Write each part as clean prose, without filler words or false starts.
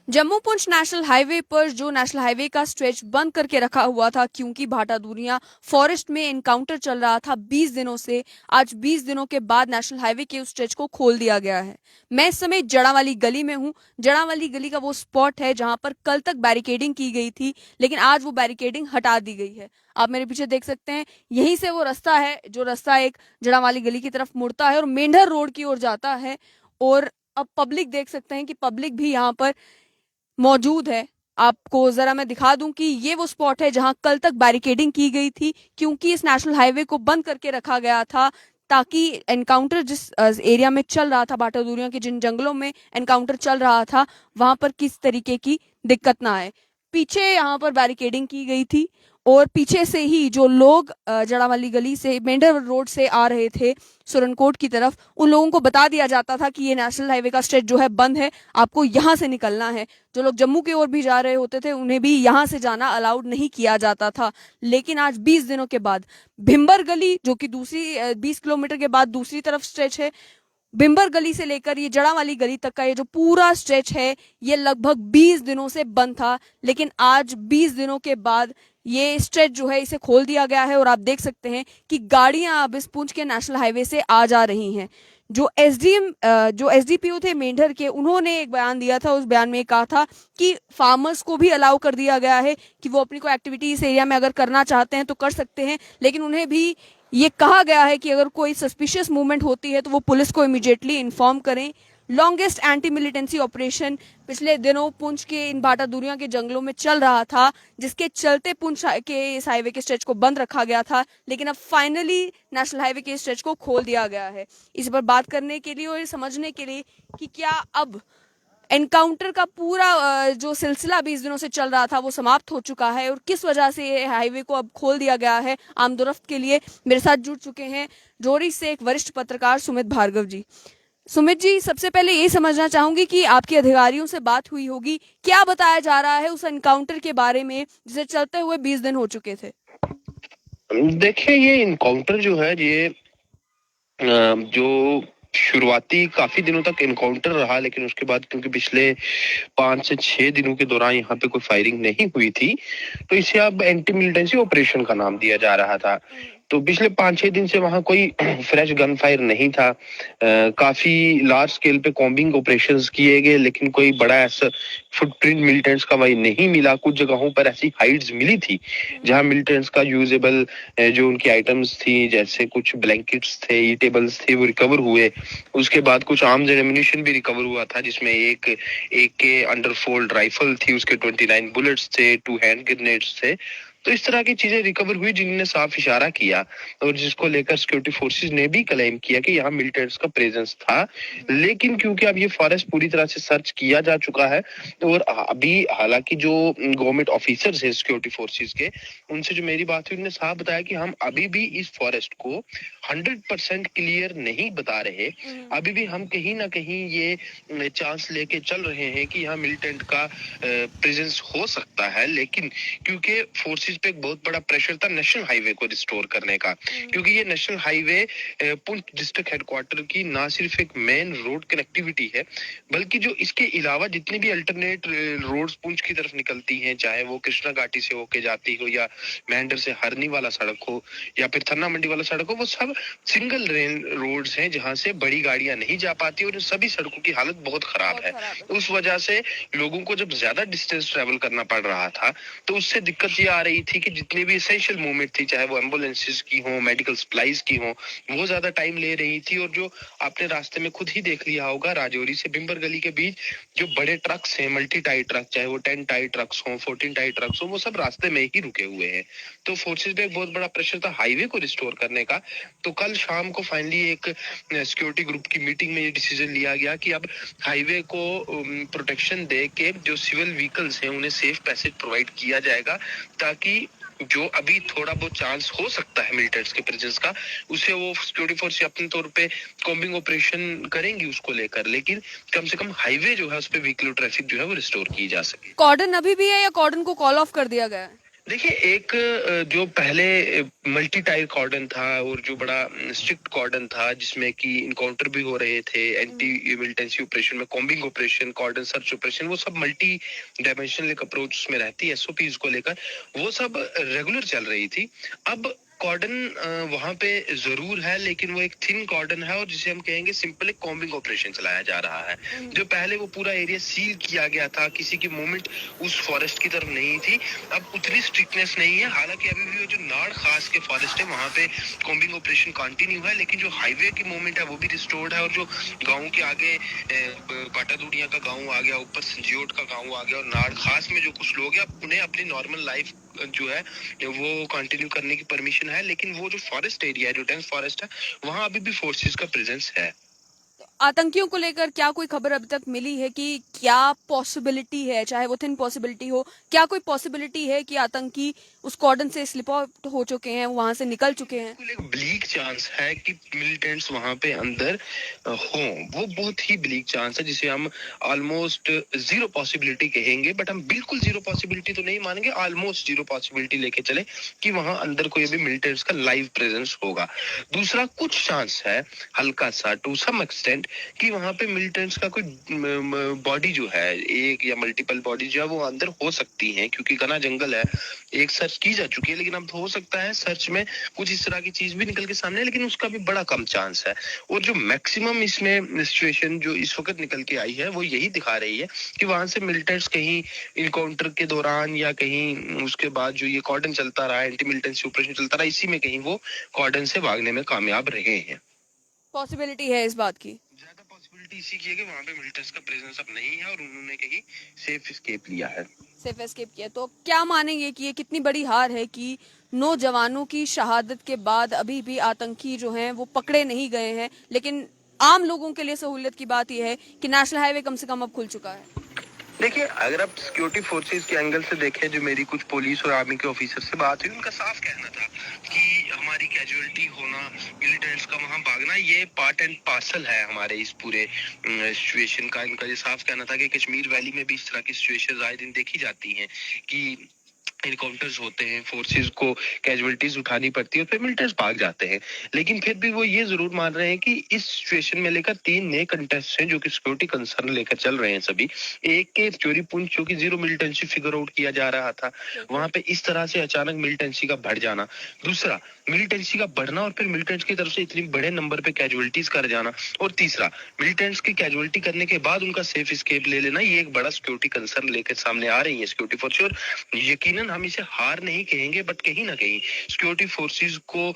Jammu Poonch national highway पर जो national highway का स्ट्रेच बंद करके रखा हुआ था क्योंकि भाटा दूरियां फॉरेस्ट में एनकाउंटर चल रहा था 20 दिनों से। आज 20 दिनों के बाद नेशनल हाईवे के उस स्ट्रेच को खोल दिया गया है। मैं इस समय जड़ावाली गली में हूं। जड़ावाली गली का वो स्पॉट है जहां पर कल तक बैरिकेडिंग की गई थी, लेकिन आज वो बैरिकेडिंग हटा दी गई है। आप मेरे पीछे देख सकते हैं, यहीं से वो रास्ता है जो रास्ता एक जड़ावाली गली की तरफ मुड़ता है और मेंढर रोड की ओर जाता है। और अब पब्लिक देख सकते हैं कि पब्लिक भी यहाँ पर मौजूद है। आपको जरा मैं दिखा दूं कि ये वो स्पॉट है जहां कल तक बैरिकेडिंग की गई थी क्योंकि इस नेशनल हाईवे को बंद करके रखा गया था ताकि एनकाउंटर जिस एरिया में चल रहा था, बाटा दूरियों के जिन जंगलों में एनकाउंटर चल रहा था, वहां पर किस तरीके की दिक्कत ना आए। पीछे यहाँ पर बैरिकेडिंग की गई थी और पीछे से ही जो लोग जड़ावाली गली से मेंढर रोड से आ रहे थे सुरनकोट की तरफ, उन लोगों को बता दिया जाता था कि ये नेशनल हाईवे का स्ट्रेच जो है बंद है, आपको यहाँ से निकलना है। जो लोग जम्मू की ओर भी जा रहे होते थे उन्हें भी यहाँ से जाना अलाउड नहीं किया जाता था। लेकिन आज 20 दिनों के बाद भिम्बर गली जो कि दूसरी 20 किलोमीटर के बाद दूसरी तरफ स्ट्रेच है, भिम्बर गली से लेकर ये जड़ावाली गली तक का ये जो पूरा स्ट्रेच है ये लगभग 20 दिनों से बंद था। लेकिन आज 20 दिनों के बाद ये स्ट्रेच जो है इसे खोल दिया गया है और आप देख सकते हैं कि गाड़ियां अब इस पुंछ के नेशनल हाईवे से आ जा रही हैं। जो एसडीपीओ थे मेंढर के, उन्होंने एक बयान दिया था। उस बयान में कहा था कि फार्मर्स को भी अलाउ कर दिया गया है कि वो अपनी कोई एक्टिविटी इस एरिया में अगर करना चाहते हैं तो कर सकते हैं, लेकिन उन्हें भी ये कहा गया है कि अगर कोई सस्पिशियस मूवमेंट होती है तो वो पुलिस को इमीडिएटली इन्फॉर्म करें। लॉन्गेस्ट एंटी मिलिटेंसी ऑपरेशन पिछले दिनों पुंछ के इन भाटा दूरियां के जंगलों में चल रहा था, जिसके चलते पुंछ के इस हाईवे के स्ट्रेच को बंद रखा गया था। लेकिन अब फाइनली नेशनल हाईवे के स्ट्रेच को खोल दिया गया है। इस पर बात करने के लिए और ये समझने के लिए कि क्या अब एनकाउंटर का पूरा जो सिलसिला 20 दिनों से चल रहा था वो समाप्त हो चुका है और किस वजह से ये हाईवे को अब खोल दिया गया है, आमदोरफ्त के लिए मेरे साथ जुड़ चुके हैं जोरी से एक वरिष्ठ पत्रकार सुमित भार्गव जी। सुमित जी, सबसे पहले ये समझना चाहूंगी कि आपके अधिकारियों से बात हुई होगी, क्या बताया जा रहा है उस एनकाउंटर के बारे में जिसे चलते हुए 20 दिन हो चुके थे। देखिए, ये इनकाउंटर जो है ये जो शुरुआती काफी दिनों तक इनकाउंटर रहा, लेकिन उसके बाद क्योंकि पिछले 5 से 6 दिनों के दौरान यहाँ पे कोई फायरिंग नहीं हुई थी, तो इसे अब एंटी मिलिटेंसी ऑपरेशन का नाम दिया जा रहा था। तो पिछले 5-6 दिन से वहां कोई फ्रेश गन फायर नहीं था। काफी लार्ज स्केल पे कॉम्बिंग ऑपरेशंस किए गए, लेकिन कोई बड़ा ऐसा फुटप्रिंट मिलिटेंट्स का वही नहीं मिला। कुछ जगहों पर ऐसी हाइड्स मिली थी जहां मिलिटेंट्स का यूजेबल जो उनकी आइटम्स थी, जैसे कुछ ब्लैंकेट्स थे, ईटेबल्स थे, वो रिकवर हुए। उसके बाद कुछ आर्म्स एंड एम्यूनिशन भी रिकवर हुआ था, जिसमें एक के अंडरफोल्ड राइफल थी, उसके 29 बुलेट्स थे, 2 हैंड ग्रेनेड्स थे। तो इस तरह की चीजें रिकवर हुई जिन्होंने साफ इशारा किया और जिसको लेकर सिक्योरिटी फोर्सेस ने भी क्लेम किया कि यहाँ मिलिटेंट्स का प्रेजेंस था। लेकिन क्योंकि अब ये फॉरेस्ट पूरी तरह से सर्च किया जा चुका है और अभी हालांकि जो गवर्नमेंट ऑफिसर्स हैं सिक्योरिटी फोर्सेस के, उनसे जो मेरी बात हुई, उन्होंने साफ बताया कि हम अभी भी इस फॉरेस्ट को 100% क्लियर नहीं बता रहे। अभी भी हम कहीं ना कहीं ये चांस लेके चल रहे हैं कि यहाँ मिलिटेंट का प्रेजेंस हो सकता है। लेकिन क्योंकि फोर्सेस पे एक बहुत बड़ा प्रेशर था नेशनल हाईवे को रिस्टोर करने का, क्योंकि ये national highway Poonch district headquarter की ना सिर्फ एक मेन रोड कनेक्टिविटी है, बल्कि जो इसके अलावा जितनी भी अल्टरनेट रोड्स पुंछ की तरफ निकलती हैं, चाहे वो कृष्णा घाटी से होके जाती हो या मेंढर से हरनी वाला सड़क हो या फिर थन्ना मंडी वाला सड़क हो, वो सब सिंगल रेल रोड्स हैं जहां से बड़ी गाड़ियां नहीं जा पाती और इन सभी सड़कों की हालत बहुत खराब है। उस वजह से लोगों को जब ज्यादा डिस्टेंस ट्रेवल करना पड़ रहा था तो उससे दिक्कत ये आ रही थी कि जितनी भी एसेंशियल मूवमेंट थी, चाहे वो एम्बुलेंसेज की हो, मेडिकल सप्लाईज की हो, वो ज्यादा टाइम ले रही थी। और जो आपने रास्ते में खुद ही देख लिया होगा, राजौरी से बिम्बर गली के बीच जो बड़े ट्रक्स हैं, मल्टी टायर ट्रक, चाहे वो 10 टायर ट्रक्स हो, 14 टायर ट्रक्स हो, वो सब रास्ते में ही रुके हुए हैं। तो फोर्सेस पे एक बहुत बड़ा प्रेशर था हाईवे को रिस्टोर करने का। तो कल शाम को फाइनली एक सिक्योरिटी ग्रुप की मीटिंग में ये डिसीजन लिया गया कि अब हाईवे को प्रोटेक्शन दे के जो सिविल व्हीकल्स हैं उन्हें सेफ पैसेज प्रोवाइड किया जाएगा, ताकि जो अभी थोड़ा बहुत चांस हो सकता है मिलिटेंट्स के प्रेजेंस का, उसे वो सिक्योरिटी फोर्स अपने तौर पे कॉम्बिंग ऑपरेशन करेंगी उसको लेकर, लेकिन कम से कम हाईवे जो है उस पे व्हीकल ट्रैफिक जो है वो रिस्टोर की जा सके। कॉर्डन अभी भी है या कॉर्डन को कॉल ऑफ कर दिया गया है? देखिए एक जो पहले मल्टी टायर कॉर्डन था और जो बड़ा स्ट्रिक्ट कॉर्डन था जिसमें कि इनकाउंटर भी हो रहे थे, एंटी मिलिटेंसी ऑपरेशन में कॉम्बिंग ऑपरेशन, कॉर्डन सर्च ऑपरेशन, वो सब मल्टी डायमेंशनल एक अप्रोच में रहती है एसओपीज को लेकर, वो सब रेगुलर चल रही थी। अब कॉर्डन वहां पे जरूर है लेकिन वो एक थिन कॉर्डन है और जिसे हम कहेंगे सिंपल एक कॉम्बिंग ऑपरेशन चलाया जा रहा है। जो पहले वो पूरा एरिया सील किया गया था, किसी की मूवमेंट उस फॉरेस्ट की तरफ नहीं थी, अब उतनी स्ट्रिक्टनेस नहीं है। हालांकि अभी भी वो जो नाड़ खास के फॉरेस्ट है वहां पे कॉम्बिंग ऑपरेशन कंटिन्यू है, लेकिन जो हाईवे की मूवमेंट है वो भी रिस्टोर्ड है और जो गाँव के आगे पाटादुनिया का गाँव आ गया, ऊपर संजियोट का गाँव आ गया और नाड़ खास में जो कुछ लोग हैं उन्हें अपनी नॉर्मल लाइफ जो है वो कंटिन्यू करने की परमिशन है। लेकिन वो जो फॉरेस्ट एरिया है, जो डेंस फॉरेस्ट है, वहां अभी भी फोर्सेस का प्रेजेंस है। आतंकियों को लेकर क्या कोई खबर अभी तक मिली है कि क्या पॉसिबिलिटी है, चाहे वो थिन पॉसिबिलिटी हो, क्या कोई पॉसिबिलिटी है कि आतंकी उस कॉर्डन से स्लिप आउट हो चुके हैं, वहां से निकल चुके हैं? बिल्कुल एक ब्लीक चांस है कि मिलिटेंट्स वहां पे अंदर हों। वो बहुत ही ब्लीक चांस है जिसे हम ऑलमोस्ट जीरो पॉसिबिलिटी कहेंगे, बट हम बिल्कुल जीरो पॉसिबिलिटी तो नहीं मानेंगे, ऑलमोस्ट जीरो पॉसिबिलिटी लेके चले कि वहां अंदर कोई भी मिलिटेंट्स का लाइव प्रेजेंस होगा। दूसरा कुछ चांस है हल्का सा टू सम एक्सटेंट कि वहां पे मिलिटेंट्स का कोई बॉडी जो है, एक या मल्टीपल बॉडी जो है वो अंदर हो सकती है, क्योंकि घना जंगल है। एक सर्च की जा चुकी है लेकिन अब हो सकता है सर्च में कुछ इस तरह की चीज भी निकल के सामने है, लेकिन उसका भी बड़ा कम चांस है। और जो मैक्सिमम इसमें सिचुएशन जो इस वक्त निकल के आई है वो यही दिखा रही है कि वहां से मिलिटेंट्स कहीं इनकाउंटर के दौरान या कहीं उसके बाद जो ये कॉर्डन चलता रहा, एंटी मिलिटेंसी ऑपरेशन चलता रहा, इसी में कहीं वो कॉर्डन से भागने में कामयाब रहे हैं। पॉसिबिलिटी है इस बात की? ज्यादा पॉसिबिलिटी इसी की है कि वहां पे मिलिटेंट्स का प्रेजेंस अब नहीं है और उन्होंने कहीं सेफ एस्केप लिया है। सिर्फ एस्केप किया, तो क्या मानेंगे कि ये कितनी बड़ी हार है कि नौजवानों की शहादत के बाद अभी भी आतंकी जो हैं वो पकड़े नहीं गए हैं, लेकिन आम लोगों के लिए सहूलियत की बात यह है कि नेशनल हाईवे कम से कम अब खुल चुका है? देखिए अगर आप सिक्योरिटी फोर्सेस के एंगल से देखें, जो मेरी कुछ पुलिस और आर्मी के ऑफिसर से बात हुई, उनका साफ कहना था कि हमारी कैजुअलिटी होना, मिलिटेंट्स का वहां भागना, ये पार्ट एंड पार्सल है हमारे इस पूरे सिचुएशन का। इनका ये साफ कहना था कि कश्मीर वैली में भी इस तरह की सिचुएशन आए दिन देखी जाती हैं कि इनकाउंटर्स होते हैं, फोर्सेस को कैजुअलिटीज उठानी पड़ती है और फिर मिलिटेंट्स भाग जाते हैं। लेकिन फिर भी वो ये जरूर मान रहे हैं कि इस सिचुएशन में लेकर 3 नए कंटेस्ट हैं जो कि सिक्योरिटी कंसर्न लेकर चल रहे हैं सभी। एक के चोरी पुंछ जो कि जीरो मिलिटेंसी फिगर आउट किया जा रहा था, वहां पे इस तरह से अचानक मिलिटेंसी का बढ़ जाना। दूसरा मिलिटेंसी का बढ़ना और फिर मिलिटेंट्स की तरफ से इतनी बड़े नंबर पे कैजुअलिटीज कर जाना। और तीसरा मिलिटेंट्स की कैजुअलिटी करने के बाद उनका सेफ एस्केप ले लेना। ये एक बड़ा सिक्योरिटी कंसर्न लेकर सामने आ रही है सिक्योरिटी फोर्स। और यकीनन हम इसे हार नहीं कहेंगे, बट कहीं ना कहीं सिक्योरिटी फोर्सेस को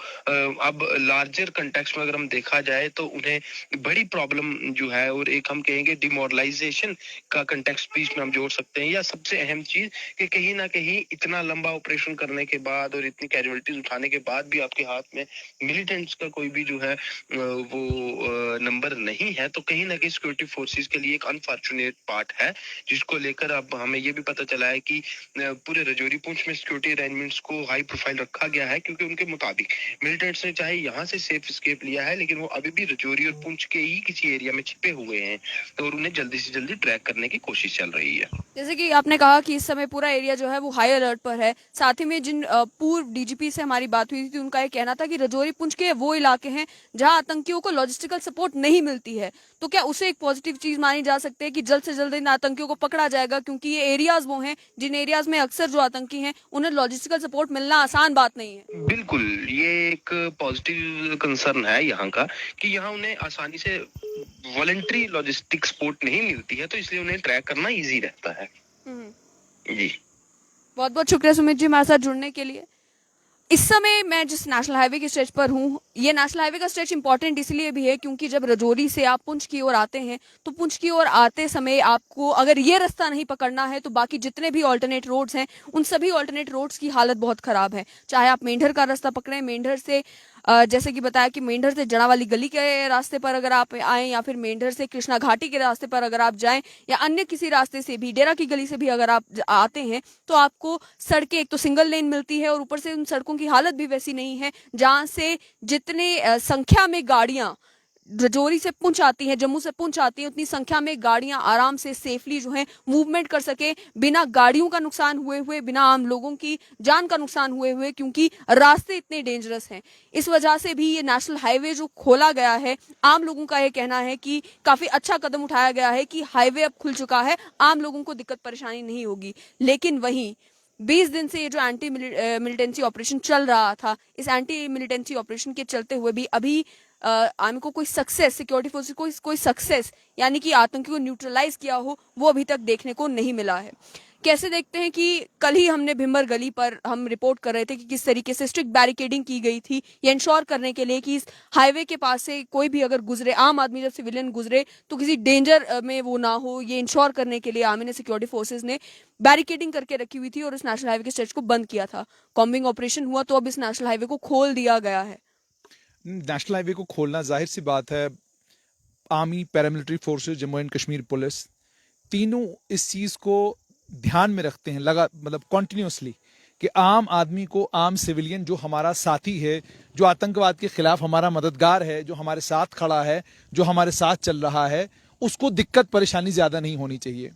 अब लार्जर कंटेक्स्ट में अगर हम देखा जाए तो उन्हें बड़ी प्रॉब्लम जो है, और एक हम कहेंगे डिमोरलाइजेशन का कंटेक्स्ट बीच में हम जोड़ सकते हैं। या सबसे अहम चीज कि कहीं ना कहीं इतना लंबा ऑपरेशन करने के बाद और इतनी कैजुअलिटीज उठाने के बाद भी आपके हाथ में मिलिटेंट्स का कोई भी जो है वो नंबर नहीं है, तो कहीं ना कहीं सिक्योरिटी फोर्सेस के लिए एक अनफॉर्चुनेट पार्ट है, जिसको लेकर अब हमें ये भी पता चला है कि पूरे रजौरी पुंछ में सिक्योरिटी अरेंजमेंट्स को हाई प्रोफाइल रखा गया है, क्योंकि उनके मुताबिक मिलिटेंट्स ने चाहे यहाँ से सेफ एस्केप लिया है लेकिन वो अभी भी रजौरी और पुंछ के ही किसी एरिया में छिपे हुए हैं, तो और उन्हें जल्दी से जल्दी ट्रैक करने की कोशिश चल रही है। जैसे कि आपने कहा कि इस समय पूरा एरिया जो है वो हाई अलर्ट पर है, साथ ही में जिन पूर्व डीजीपी से हमारी बात हुई थी उनका ये कहना था कि रजौरी पुंछ के वो इलाके हैं जहां आतंकियों को लॉजिस्टिकल सपोर्ट नहीं मिलती है, तो क्या उसे एक पॉजिटिव चीज मानी जा सकती है कि जल्द से जल्द इन आतंकियों को पकड़ा जाएगा, क्योंकि ये एरियाज वो हैं जिन एरियाज में अक्सर जो आतंकी हैं उन्हें लॉजिस्टिकल सपोर्ट मिलना आसान बात नहीं है? बिल्कुल, ये एक पॉजिटिव कंसर्न है यहाँ का कि यहाँ उन्हें आसानी से वॉलंटरी लॉजिस्टिक सपोर्ट नहीं मिलती है, तो इसलिए उन्हें ट्रैक करना इजी रहता है। जी बहुत बहुत शुक्रिया सुमित जी हमारे साथ जुड़ने के लिए। इस समय मैं जिस नेशनल हाईवे के स्ट्रेच पर हूँ, ये नेशनल हाईवे का स्ट्रेच इंपॉर्टेंट इसलिए भी है क्योंकि जब रजौरी से आप पुंछ की ओर आते हैं तो पुंछ की ओर आते समय आपको अगर ये रास्ता नहीं पकड़ना है तो बाकी जितने भी ऑल्टरनेट रोड्स हैं उन सभी ऑल्टरनेट रोड्स की हालत बहुत खराब है। चाहे आप मेंढर का रास्ता पकड़ें, मेंढर से जैसे कि बताया कि मेंढर से जड़ा वाली गली के रास्ते पर अगर आप आएँ, या फिर मेंढर से कृष्णा घाटी के रास्ते पर अगर आप जाएं, या अन्य किसी रास्ते से भी डेरा की गली से भी अगर आप आते हैं, तो आपको सड़कें एक तो सिंगल लेन मिलती है और ऊपर से उन सड़कों की हालत भी वैसी नहीं है जहां से जितने संख्या में गाड़ियां रजौरी से पुंछ आती हैं, जम्मू से पुंछ आती हैं, उतनी संख्या में गाड़ियां आराम से सेफली जो है मूवमेंट कर सके, बिना गाड़ियों का नुकसान हुए, बिना आम लोगों की जान का नुकसान हुए, क्योंकि रास्ते इतने डेंजरस हैं। इस वजह से भी ये नेशनल हाईवे जो खोला गया है, आम लोगों का ये कहना है कि काफी अच्छा कदम उठाया गया है कि हाईवे अब खुल चुका है, आम लोगों को दिक्कत परेशानी नहीं होगी। लेकिन वहीं 20 दिन से ये जो एंटी मिलिटेंसी ऑपरेशन चल रहा था, इस एंटी मिलिटेंसी ऑपरेशन के चलते हुए भी अभी आर्मी को कोई सक्सेस, सिक्योरिटी फोर्सेस को कोई सक्सेस यानी कि आतंकियों को न्यूट्रलाइज किया हो, वो अभी तक देखने को नहीं मिला है। कैसे देखते हैं कि कल ही हमने भिम्बर गली पर हम रिपोर्ट कर रहे थे कि किस तरीके से स्ट्रिक्ट बैरिकेडिंग की गई थी, ये इंश्योर करने के लिए कि इस हाईवे के पास से कोई भी अगर गुजरे, आम आदमी जब सिविलियन गुजरे तो किसी डेंजर में वो ना हो, ये इंश्योर करने के लिए आर्मी ने, सिक्योरिटी फोर्सेज ने बैरिकेडिंग करके रखी हुई थी और इस नेशनल हाईवे के स्ट्रेच को बंद किया था। कॉम्बिंग ऑपरेशन हुआ तो अब इस नेशनल हाईवे को खोल दिया गया है। नेशनल हाईवे को खोलना जाहिर सी बात है, army, paramilitary forces, Jammu and Kashmir police, तीनों इस चीज को ध्यान में रखते हैं मतलब कॉन्टिन्यूसली कि आम आदमी को, आम सिविलियन जो हमारा साथी है, जो आतंकवाद के खिलाफ हमारा मददगार है, जो हमारे साथ खड़ा है, जो हमारे साथ चल रहा है, उसको दिक्कत परेशानी ज्यादा नहीं होनी चाहिए।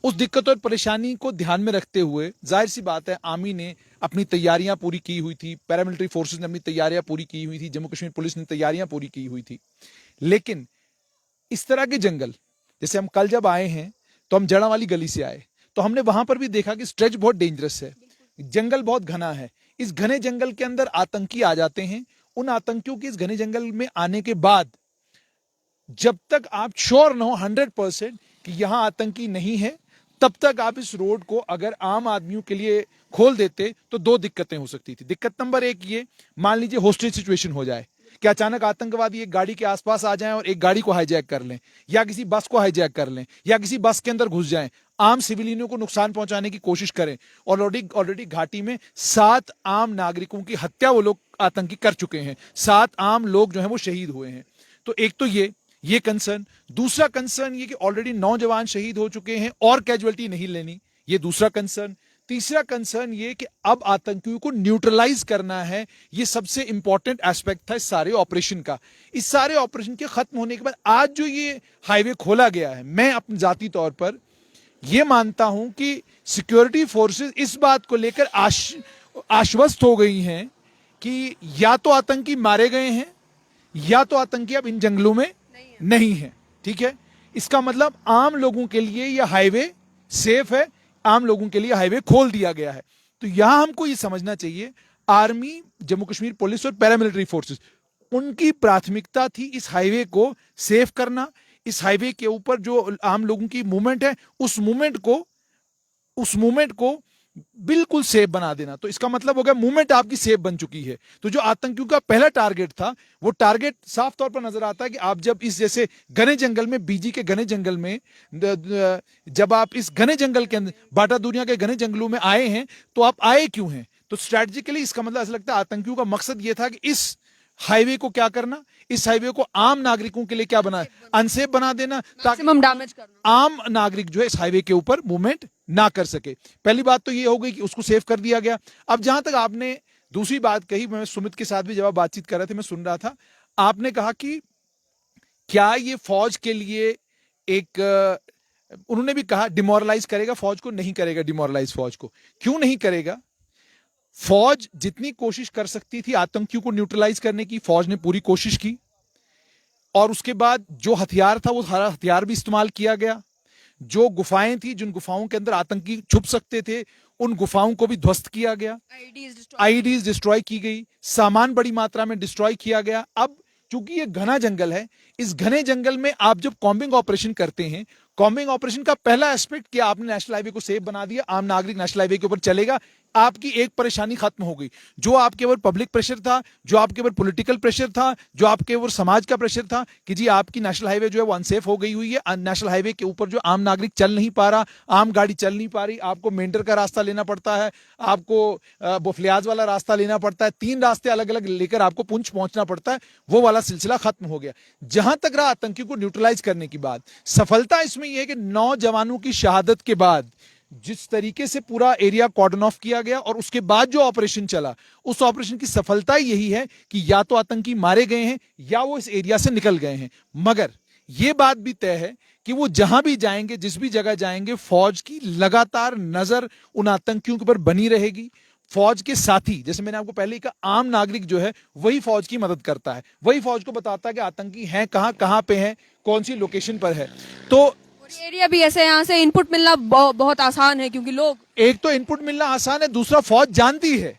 उस दिक्कत और परेशानी को ध्यान में रखते हुए जाहिर सी बात है आर्मी ने अपनी तैयारियां पूरी की हुई थी, पैरामिलिट्री फोर्सेस ने अपनी तैयारियां पूरी की हुई थी, जम्मू कश्मीर पुलिस ने तैयारियां पूरी की हुई थी। लेकिन इस तरह के जंगल, जैसे हम कल जब आए हैं तो हम जड़ा वाली गली से आए, तो हमने वहां पर भी देखा कि स्ट्रेच बहुत डेंजरस है, जंगल बहुत घना है। इस घने जंगल के अंदर आतंकी आ जाते हैं। उन आतंकियों के इस घने जंगल में आने के बाद जब तक आप श्योर न हो 100% कि यहां आतंकी नहीं है, तब तक आप इस रोड को अगर आम आदमियों के लिए खोल देते तो दो दिक्कतें हो सकती थी। दिक्कत नंबर एक ये, मान लीजिए होस्टेज सिचुएशन हो जाए कि अचानक आतंकवादी एक गाड़ी के आसपास आ जाएं और एक गाड़ी को हाईजैक कर लें, या किसी बस को हाईजैक कर लें, या किसी बस के अंदर घुस जाएं, आम सिविलियनों को नुकसान पहुंचाने की कोशिश करें। और ऑलरेडी घाटी में 7 आम नागरिकों की हत्या वो लोग आतंकी कर चुके हैं, 7 आम लोग जो हैं वो शहीद हुए हैं। तो एक तो ये कंसर्न। दूसरा कंसर्न ये कि ऑलरेडी 9 जवान शहीद हो चुके हैं और कैजुअलिटी नहीं लेनी, ये दूसरा कंसर्न। तीसरा कंसर्न ये कि अब आतंकियों को न्यूट्रलाइज करना है, ये सबसे इंपॉर्टेंट एस्पेक्ट था इस सारे ऑपरेशन का। इस सारे ऑपरेशन के खत्म होने के बाद आज जो ये हाईवे खोला गया है, मैं अपने जाती तौर पर यह मानता हूं कि सिक्योरिटी फोर्सेस इस बात को लेकर आश्वस्त हो गई हैं कि या तो आतंकी मारे गए हैं या तो आतंकी अब इन जंगलों में नहीं है। ठीक है, इसका मतलब आम लोगों के लिए यह हाईवे सेफ है, आम लोगों के लिए हाईवे खोल दिया गया है। तो यहां हमको यह समझना चाहिए, आर्मी, जम्मू कश्मीर पुलिस और पैरामिलिट्री फोर्सेस, उनकी प्राथमिकता थी इस हाईवे को सेफ करना, इस हाईवे के ऊपर जो आम लोगों की मूवमेंट है उस मूवमेंट को बिल्कुल सेफ बना देना। तो इसका मतलब हो गया मूवमेंट आपकी सेफ बन चुकी है। तो जो आतंकियों का पहला टारगेट था, वो टारगेट साफ तौर पर नजर आता है कि आप जब इस जैसे घने जंगल में, बीजी के घने जंगल में, जब आप इस घने जंगल के अंदर, बाटा दुनिया के घने जंगलों में आए हैं, तो आप आए क्यों हैं? तो स्ट्रैटेजिकली इसका मतलब ऐसा लगता है आतंकियों का मकसद यह था कि इस हाईवे को क्या करना, इस हाईवे को आम नागरिकों के लिए क्या बना, अनसेफ बना देना, ताकि डैमेज करना, आम नागरिक जो है इस हाईवे के ऊपर मूवमेंट ना कर सके। पहली बात तो ये हो गई कि उसको सेव कर दिया गया। अब जहां तक आपने दूसरी बात कही, मैं सुमित के साथ भी जब बातचीत कर रहे थे मैं सुन रहा था, आपने कहा कि क्या ये फौज के लिए एक, उन्होंने भी कहा डिमोरलाइज करेगा फौज को, नहीं करेगा डिमोरलाइज फौज को। क्यों नहीं करेगा? फौज जितनी कोशिश कर सकती थी आतंकियों को न्यूट्रलाइज करने की, फौज ने पूरी कोशिश की, और उसके बाद जो हथियार था वो सारा हथियार भी इस्तेमाल किया गया। जो गुफाएं थी, जिन गुफाओं के अंदर आतंकी छुप सकते थे, उन गुफाओं को भी ध्वस्त किया गया, आईडीज डिस्ट्रॉय की गई, सामान बड़ी मात्रा में डिस्ट्रॉय किया गया। अब चूंकि ये घना जंगल है, इस घने जंगल में आप जब कॉम्बिंग ऑपरेशन करते हैं, कॉम्बिंग ऑपरेशन का पहला एस्पेक्ट कि आपने नेशनल हाईवे को सेफ बना दिया, आम नागरिक नेशनल हाईवे के ऊपर चलेगा, आपकी एक परेशानी खत्म हो गई। जो आपके ऊपर पब्लिक प्रेशर था, जो आपके ऊपर पॉलिटिकल प्रेशर था, जो आपके ऊपर समाज का प्रेशर था कि जी आपकी नेशनल हाईवे जो है वो अनसेफ हो गई हुई है, नेशनल हाईवे के ऊपर जो आम नागरिक चल नहीं पा रहा, आम गाड़ी चल नहीं पा रही, आपको मेंढर का रास्ता लेना पड़ता है, आपको बोफलियाज वाला रास्ता लेना पड़ता है, 3 रास्ते अलग अलग लेकर आपको पुंछ पहुंचना पड़ता है, वो वाला सिलसिला खत्म हो गया। जहां तक रहा आतंकियों को न्यूट्रलाइज करने की बात, सफलता इसमें यह है कि 9 जवानों की शहादत के बाद जिस तरीके से पूरा एरिया कॉर्डन ऑफ किया गया और उसके बाद जो ऑपरेशन चला, उस ऑपरेशन की सफलता यही है कि या तो आतंकी मारे गए हैं या वो इस एरिया से निकल गए हैं। मगर यह बात भी तय है कि वो जहां भी जाएंगे, जिस भी जगह जाएंगे, फौज की लगातार नजर उन आतंकियों के ऊपर बनी रहेगी। फौज के साथी, जैसे मैंने आपको पहले ही कहा, आम नागरिक जो है वही फौज की मदद करता है, वही फौज को बताता है कि आतंकी हैं कहां, कहां पे हैं, कौन सी लोकेशन पर है। तो एरिया भी ऐसे, यहाँ से इनपुट मिलना बहुत आसान है, क्योंकि लोग, एक तो इनपुट मिलना आसान है, दूसरा फौज जानती है,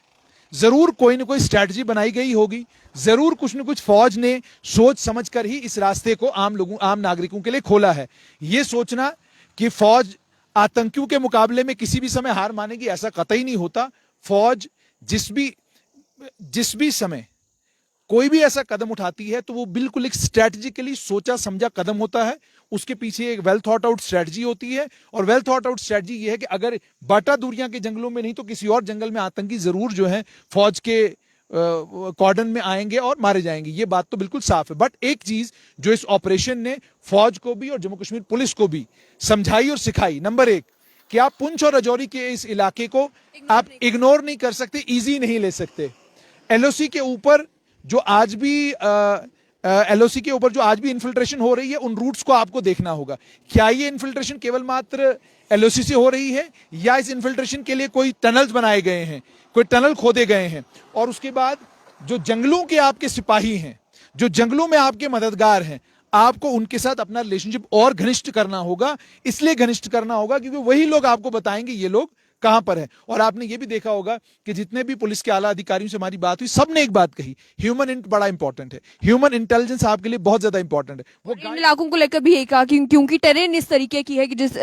जरूर कोई ना कोई स्ट्रैटेजी बनाई गई होगी, जरूर कुछ न कुछ फौज ने सोच समझकर ही इस रास्ते को आम नागरिकों के लिए खोला है। यह सोचना कि फौज आतंकियों के मुकाबले में किसी भी समय हार मानेगी, ऐसा कतई नहीं होता। फौज जिस भी समय कोई भी ऐसा कदम उठाती है तो वो बिल्कुल एक स्ट्रैटेजिकली सोचा समझा कदम होता है, उसके पीछे एक वेल थॉट आउट स्ट्रैटेजी होती है। और वेल थॉट आउट स्ट्रैटेजी ये है कि अगर बाटा दूरियां के जंगलों में नहीं तो किसी और जंगल में आतंकी जरूर जो है फौज के कॉर्डन में आएंगे और मारे जाएंगे, ये बात तो बिल्कुल साफ है। बट एक चीज जो इस ऑपरेशन ने फौज को भी और जम्मू कश्मीर पुलिस को भी समझाई और सिखाई, नंबर एक, कि आप पुंछ और राजौरी के इस इलाके को आप इग्नोर नहीं कर सकते, इजी नहीं ले सकते। एलओसी के ऊपर जो आज भी इन्फिल्ट्रेशन हो रही है, उन रूट्स को आपको देखना होगा। क्या ये इन्फिल्ट्रेशन केवल मात्र एलओसी से हो रही है या इस इन्फिल्ट्रेशन के लिए कोई टनल्स बनाए गए हैं, कोई टनल खोदे गए हैं? और उसके बाद जो जंगलों के आपके सिपाही हैं, जो जंगलों में आपके मददगार हैं, आपको उनके साथ अपना रिलेशनशिप और घनिष्ठ करना होगा। इसलिए घनिष्ठ करना होगा क्योंकि वही लोग आपको बताएंगे ये लोग कहां पर है। और आपने ये भी देखा होगा कि जितने भी पुलिस के आला अधिकारियों से हमारी बात हुई, सबने एक बात कही, ह्यूमन बड़ा इंपॉर्टेंट है, ह्यूमन इंटेलिजेंस आपके लिए बहुत ज्यादा इंपॉर्टेंट है। वो इन इलाकों को लेकर भी यही कहा क्योंकि टेरेन इस तरीके की है कि जिस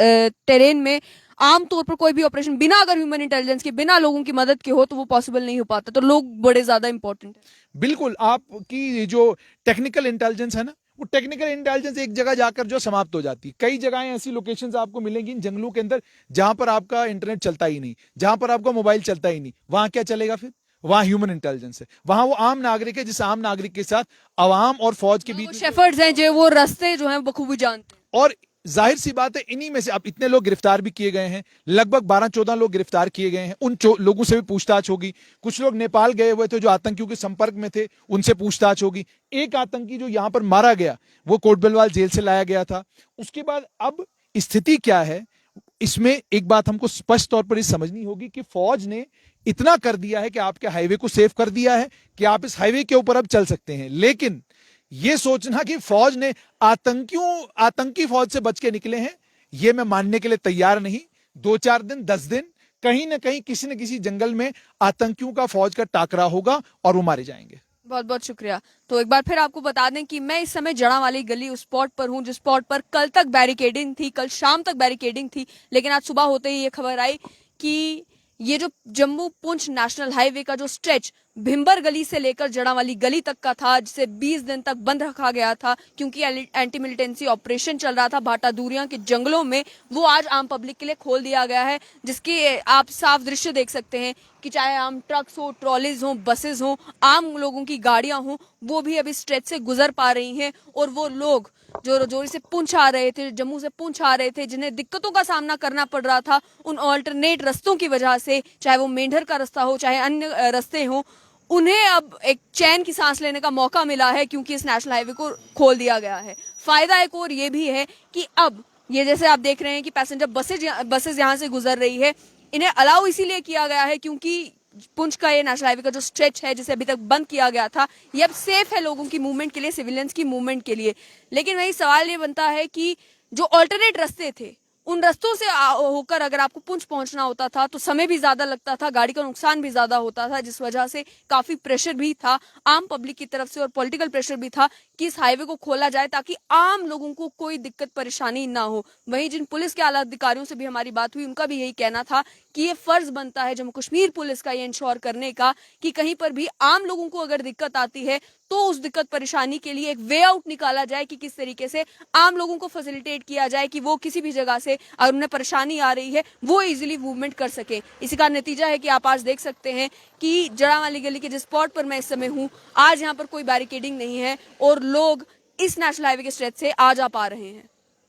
टेरेन में आमतौर पर कोई भी ऑपरेशन बिना अगर ह्यूमन इंटेलिजेंस के, बिना लोगों की मदद के हो तो वो पॉसिबल नहीं हो पाता। तो लोग बड़े ज्यादा इंपॉर्टेंट है। बिल्कुल, आपकी जो टेक्निकल इंटेलिजेंस है ना, वो टेक्निकल इंटेलिजेंस एक जगह जाकर जो समाप्त हो जाती है। कई जगहें ऐसी लोकेशंस आपको मिलेंगी इन जंगलों के अंदर जहां पर आपका इंटरनेट चलता ही नहीं, जहां पर आपका मोबाइल चलता ही नहीं। वहां क्या चलेगा फिर? वहां ह्यूमन इंटेलिजेंस है, वहां वो आम नागरिक है, जिस आम नागरिक के साथ अवाम और फौज के बीच शेफर्ड्स हैं जो वो रास्ते जो हैं बखूबी जानते हैं। और जाहिर सी बात है, इन्हीं में से अब इतने लोग गिरफ्तार भी किए गए हैं, लगभग 12-14 लोग गिरफ्तार किए गए हैं। उन लोगों से भी पूछताछ होगी। कुछ लोग नेपाल गए हुए थे जो आतंकियों के संपर्क में थे, उनसे पूछताछ होगी। एक आतंकी जो यहां पर मारा गया वो कोटबलवाल जेल से लाया गया था। उसके बाद अब स्थिति क्या है, इसमें एक बात हमको स्पष्ट तौर पर समझनी होगी कि फौज ने इतना कर दिया है कि आपके हाईवे को सेफ कर दिया है कि आप इस हाईवे के ऊपर अब चल सकते हैं। लेकिन यह सोचना कि फौज ने आतंकी फौज से बच के निकले हैं, यह मैं मानने के लिए तैयार नहीं। 2-4 दिन, 10 दिन, कहीं ना कहीं किसी न किसी जंगल में आतंकियों का फौज का टाकरा होगा और वो मारे जाएंगे। बहुत बहुत शुक्रिया। तो एक बार फिर आपको बता दें कि मैं इस समय जड़ा वाली गली उस स्पॉट पर हूं जिस स्पॉट पर कल तक बैरिकेडिंग थी, कल शाम तक बैरिकेडिंग थी, लेकिन आज सुबह होते ही ये खबर आई कि ये जो जम्मू पुंछ नेशनल हाईवे का जो स्ट्रेच भिंबर गली से लेकर जड़ावाली गली तक का था, जिसे 20 दिन तक बंद रखा गया था क्योंकि एंटी मिलिटेंसी ऑपरेशन चल रहा था भाटा दूरियां के जंगलों में, वो आज आम पब्लिक के लिए खोल दिया गया है। जिसके आप साफ दृश्य देख सकते हैं कि चाहे आम ट्रक्स हो, ट्रॉलीज हो, बसेस हो, आम लोगों की गाड़ियां हो, वो भी अभी स्ट्रेच से गुजर पा रही हैं। और वो लोग जो राजौरी से पुंछ आ रहे थे, जम्मू से पुंछ आ रहे थे, जिन्हें दिक्कतों का सामना करना पड़ रहा था उन ऑल्टरनेट रस्तों की वजह से, चाहे वो मेंढर का रास्ता हो, चाहे अन्य रास्ते हो, उन्हें अब एक चैन की सांस लेने का मौका मिला है क्योंकि इस नेशनल हाईवे को खोल दिया गया है। फायदा एक और ये भी है कि अब ये जैसे आप देख रहे हैं कि पैसेंजर बसेज यहाँ से गुजर रही है, इन्हें अलाउ इसीलिए किया गया है क्योंकि पुंछ का ये नेशनल हाईवे का जो स्ट्रेच है जिसे अभी तक बंद किया गया था, ये अब सेफ है लोगों की मूवमेंट के लिए, सिविलियंस की मूवमेंट के लिए। लेकिन वही सवाल ये बनता है कि जो ऑल्टरनेट रास्ते थे, उन रास्तों से होकर अगर आपको पुंछ पहुंचना होता था तो समय भी ज्यादा लगता था, गाड़ी का नुकसान भी ज्यादा होता था, जिस वजह से काफी प्रेशर भी था आम पब्लिक की तरफ से और पॉलिटिकल प्रेशर भी था कि इस हाईवे को खोला जाए ताकि आम लोगों को कोई दिक्कत परेशानी ना हो। वहीं जिन पुलिस के आला अधिकारियों से भी हमारी बात हुई, उनका भी यही कहना था कि ये फर्ज बनता है जम्मू कश्मीर पुलिस का ये इंश्योर करने का कि कहीं पर भी आम लोगों को अगर दिक्कत आती है तो उस दिक्कत परेशानी के लिए एक वे आउट निकाला जाए कि किस तरीके से आम लोगों को फैसिलिटेट किया जाए कि वो किसी भी जगह से अगर उन्हें परेशानी आ रही है वो इजीली मूवमेंट कर सके। इसी का नतीजा है कि आप आज देख सकते हैं कि जड़ावाली गली के जिस स्पॉट पर मैं इस समय हूँ, आज यहाँ पर कोई बैरिकेडिंग नहीं है और लोग इस नेशनल हाईवे के स्ट्रेच से आ जा पा रहे हैं।